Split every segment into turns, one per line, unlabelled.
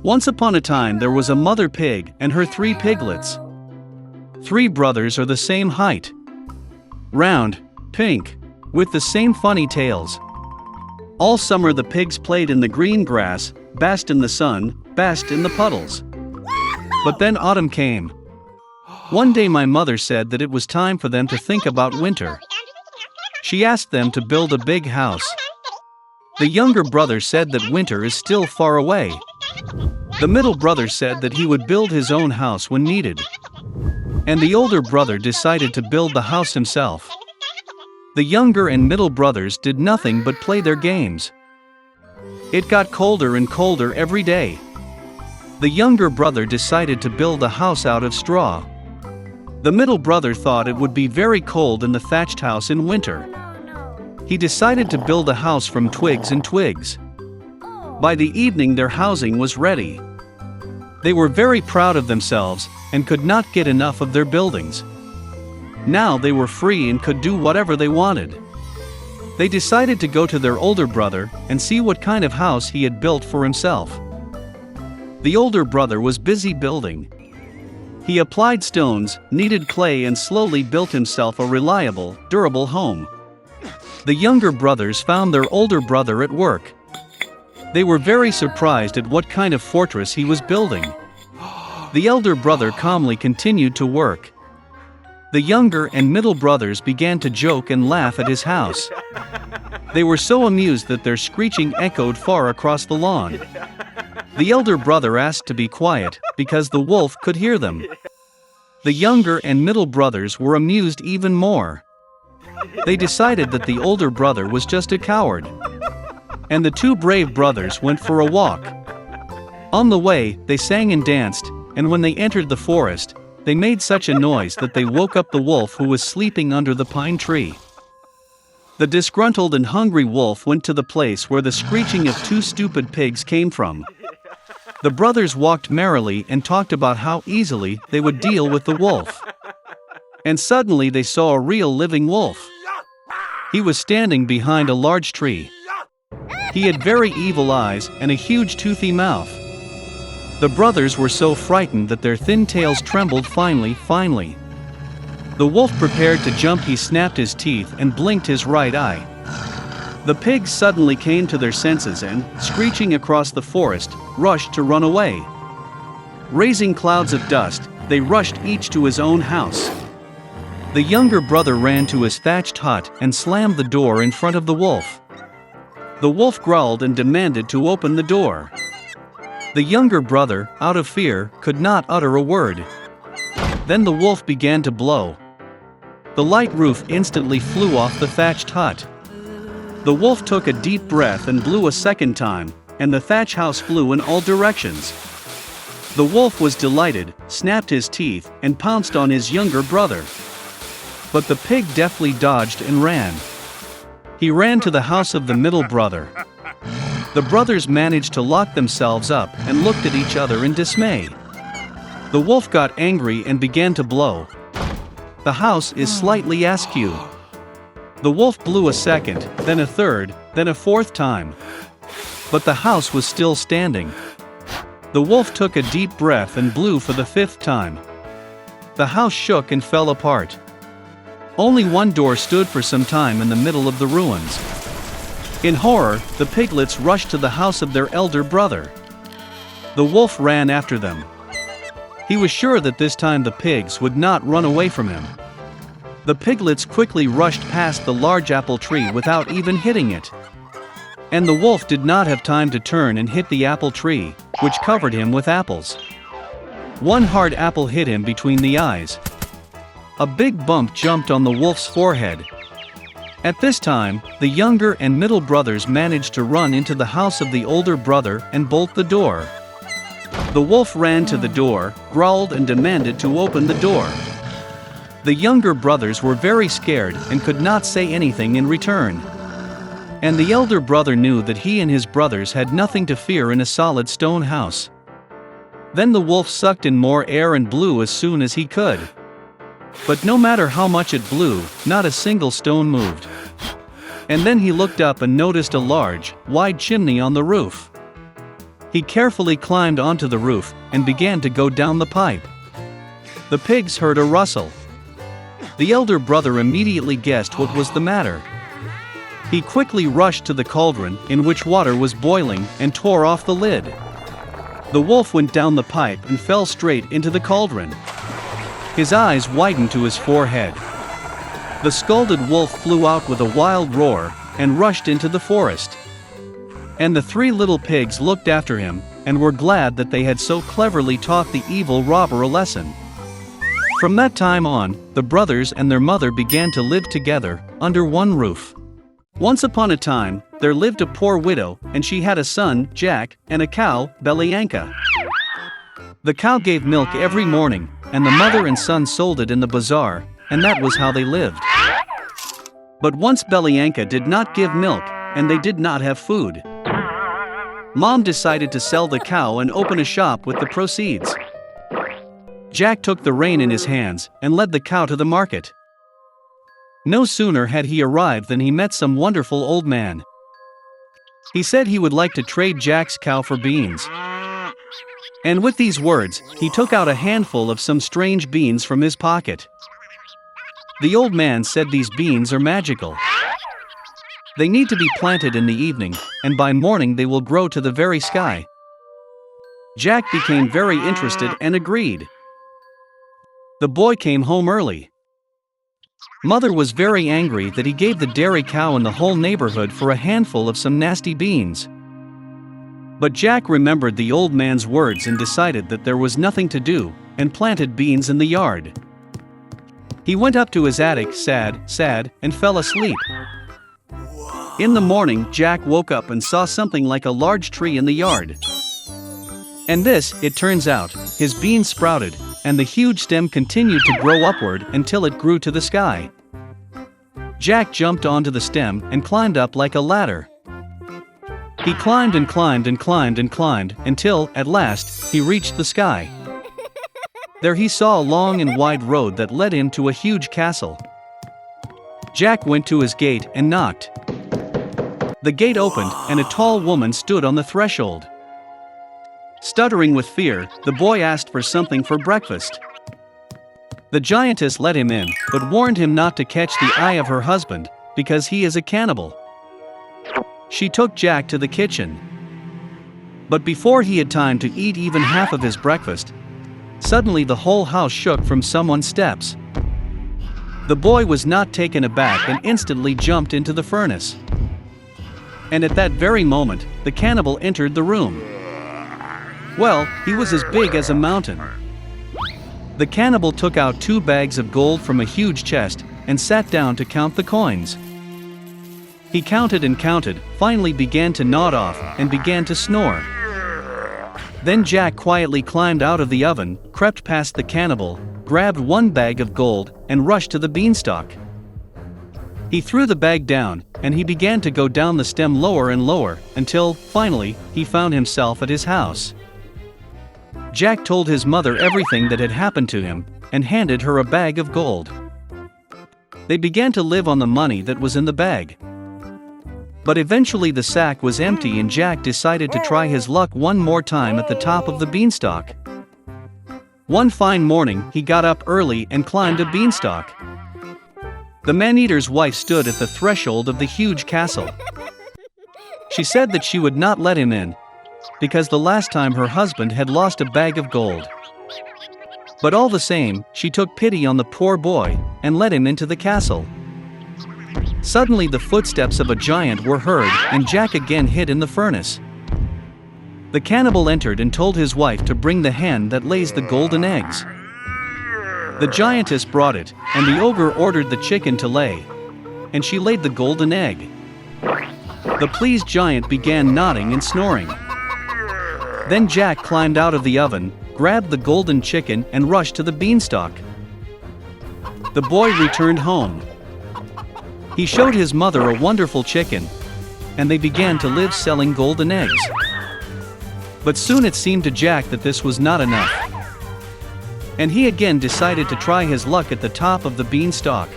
Once upon a time there was a mother pig and her 3 piglets. 3 brothers are the same height. Round, pink, with the same funny tails. All summer the pigs played in the green grass, basked in the sun, basked in the puddles. But then autumn came. One day my mother said that it was time for them to think about winter. She asked them to build a big house. The younger brother said that winter is still far away. The middle brother said that he would build his own house when needed. And the older brother decided to build the house himself. The younger and middle brothers did nothing but play their games. It got colder and colder every day. The younger brother decided to build a house out of straw. The middle brother thought it would be very cold in the thatched house in winter. He decided to build a house from twigs and twigs. By the evening their housing was ready. They were very proud of themselves and could not get enough of their buildings. Now they were free and could do whatever they wanted. They decided to go to their older brother and see what kind of house he had built for himself. The older brother was busy building. He applied stones, kneaded clay and slowly built himself a reliable, durable home. The younger brothers found their older brother at work. They were very surprised at what kind of fortress he was building. The elder brother calmly continued to work. The younger and middle brothers began to joke and laugh at his house. They were so amused that their screeching echoed far across the lawn. The elder brother asked to be quiet, because the wolf could hear them. The younger and middle brothers were amused even more. They decided that the older brother was just a coward. And the 2 brave brothers went for a walk. On the way, they sang and danced, and when they entered the forest, they made such a noise that they woke up the wolf who was sleeping under the pine tree. The disgruntled and hungry wolf went to the place where the screeching of 2 stupid pigs came from. The brothers walked merrily and talked about how easily they would deal with the wolf. And suddenly they saw a real living wolf. He was standing behind a large tree. He had very evil eyes and a huge toothy mouth. The brothers were so frightened that their thin tails trembled finely. The wolf prepared to jump. He snapped his teeth and blinked his right eye. The pigs suddenly came to their senses and, screeching across the forest, rushed to run away. Raising clouds of dust, they rushed each to his own house. The younger brother ran to his thatched hut and slammed the door in front of the wolf. The wolf growled and demanded to open the door. The younger brother, out of fear, could not utter a word. Then the wolf began to blow. The light roof instantly flew off the thatched hut. The wolf took a deep breath and blew a second time, and the thatch house flew in all directions. The wolf was delighted, snapped his teeth, and pounced on his younger brother. But the pig deftly dodged and ran. He ran to the house of the middle brother. The brothers managed to lock themselves up and looked at each other in dismay. The wolf got angry and began to blow. The house is slightly askew. The wolf blew a second, then a third, then a fourth time. But the house was still standing. The wolf took a deep breath and blew for the 5th time. The house shook and fell apart. Only one door stood for some time in the middle of the ruins. In horror, the piglets rushed to the house of their elder brother. The wolf ran after them. He was sure that this time the pigs would not run away from him. The piglets quickly rushed past the large apple tree without even hitting it. And the wolf did not have time to turn and hit the apple tree, which covered him with apples. One hard apple hit him between the eyes. A big bump jumped on the wolf's forehead. At this time, the younger and middle brothers managed to run into the house of the older brother and bolt the door. The wolf ran to the door, growled and demanded to open the door. The younger brothers were very scared and could not say anything in return. And the elder brother knew that he and his brothers had nothing to fear in a solid stone house. Then the wolf sucked in more air and blew as soon as he could. But no matter how much it blew, not a single stone moved. And then he looked up and noticed a large, wide chimney on the roof. He carefully climbed onto the roof and began to go down the pipe. The pigs heard a rustle. The elder brother immediately guessed what was the matter. He quickly rushed to the cauldron in which water was boiling and tore off the lid. The wolf went down the pipe and fell straight into the cauldron. His eyes widened to his forehead. The scalded wolf flew out with a wild roar and rushed into the forest. And the three little pigs looked after him and were glad that they had so cleverly taught the evil robber a lesson. From that time on, the brothers and their mother began to live together under one roof. Once upon a time, there lived a poor widow, and she had a son, Jack, and a cow, Belyanka. The cow gave milk every morning, and the mother and son sold it in the bazaar, and that was how they lived. But once Belyanka did not give milk, and they did not have food. Mom decided to sell the cow and open a shop with the proceeds. Jack took the rein in his hands and led the cow to the market. No sooner had he arrived than he met some wonderful old man. He said he would like to trade Jack's cow for beans. And with these words, he took out a handful of some strange beans from his pocket. The old man said these beans are magical. They need to be planted in the evening, and by morning they will grow to the very sky. Jack became very interested and agreed. The boy came home early. Mother was very angry that he gave the dairy cow in the whole neighborhood for a handful of some nasty beans. But Jack remembered the old man's words and decided that there was nothing to do, and planted beans in the yard. He went up to his attic sad, and fell asleep. In the morning, Jack woke up and saw something like a large tree in the yard. And this, it turns out, his beans sprouted, and the huge stem continued to grow upward until it grew to the sky. Jack jumped onto the stem and climbed up like a ladder. He climbed and climbed and climbed and climbed until, at last, he reached the sky. There he saw a long and wide road that led him to a huge castle. Jack went to his gate and knocked. The gate opened, and a tall woman stood on the threshold. Stuttering with fear, the boy asked for something for breakfast. The giantess let him in, but warned him not to catch the eye of her husband, because he is a cannibal. She took Jack to the kitchen. But before he had time to eat even half of his breakfast, suddenly the whole house shook from someone's steps. The boy was not taken aback and instantly jumped into the furnace. And at that very moment, the cannibal entered the room. Well, he was as big as a mountain. The cannibal took out 2 bags of gold from a huge chest and sat down to count the coins. He counted and counted, finally began to nod off and began to snore. Then Jack quietly climbed out of the oven, crept past the cannibal, grabbed 1 bag of gold, and rushed to the beanstalk. He threw the bag down, and he began to go down the stem lower and lower, until, finally, he found himself at his house. Jack told his mother everything that had happened to him, and handed her a bag of gold. They began to live on the money that was in the bag. But eventually the sack was empty and Jack decided to try his luck one more time at the top of the beanstalk. One fine morning, he got up early and climbed a beanstalk. The man-eater's wife stood at the threshold of the huge castle. She said that she would not let him in, because the last time her husband had lost a bag of gold. But all the same, she took pity on the poor boy and let him into the castle. Suddenly the footsteps of a giant were heard and Jack again hid in the furnace. The cannibal entered and told his wife to bring the hen that lays the golden eggs. The giantess brought it, and the ogre ordered the chicken to lay. And she laid the golden egg. The pleased giant began nodding and snoring. Then Jack climbed out of the oven, grabbed the golden chicken and rushed to the beanstalk. The boy returned home. He showed his mother a wonderful chicken, and they began to live selling golden eggs. But soon it seemed to Jack that this was not enough. And he again decided to try his luck at the top of the beanstalk.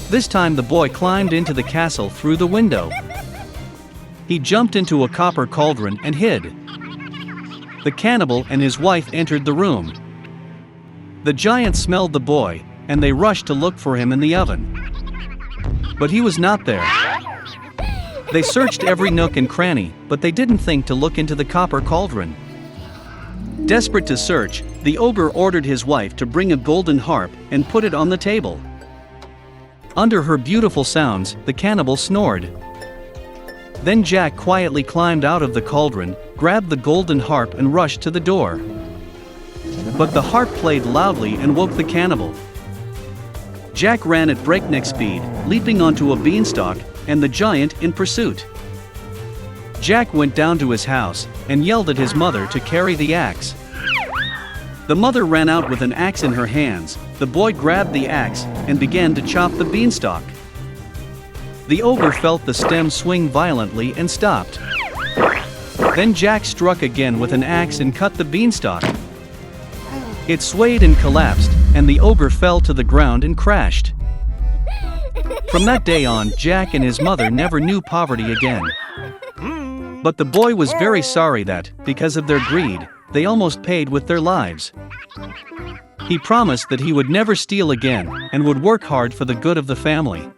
This time the boy climbed into the castle through the window. He jumped into a copper cauldron and hid. the cannibal and his wife entered the room. The giant smelled the boy, and they rushed to look for him in the oven. But he was not there. They searched every nook and cranny, but they didn't think to look into the copper cauldron. Desperate to search, the ogre ordered his wife to bring a golden harp and put it on the table. Under her beautiful sounds, the cannibal snored. Then Jack quietly climbed out of the cauldron, grabbed the golden harp and rushed to the door. But the harp played loudly and woke the cannibal. Jack ran at breakneck speed, leaping onto a beanstalk, and the giant in pursuit. Jack went down to his house and yelled at his mother to carry the axe. The mother ran out with an axe in her hands. The boy grabbed the axe and began to chop the beanstalk. The ogre felt the stem swing violently and stopped. Then Jack struck again with an axe and cut the beanstalk. It swayed and collapsed, and the ogre fell to the ground and crashed. From that day on, Jack and his mother never knew poverty again. But the boy was very sorry that, because of their greed, they almost paid with their lives. He promised that he would never steal again and would work hard for the good of the family.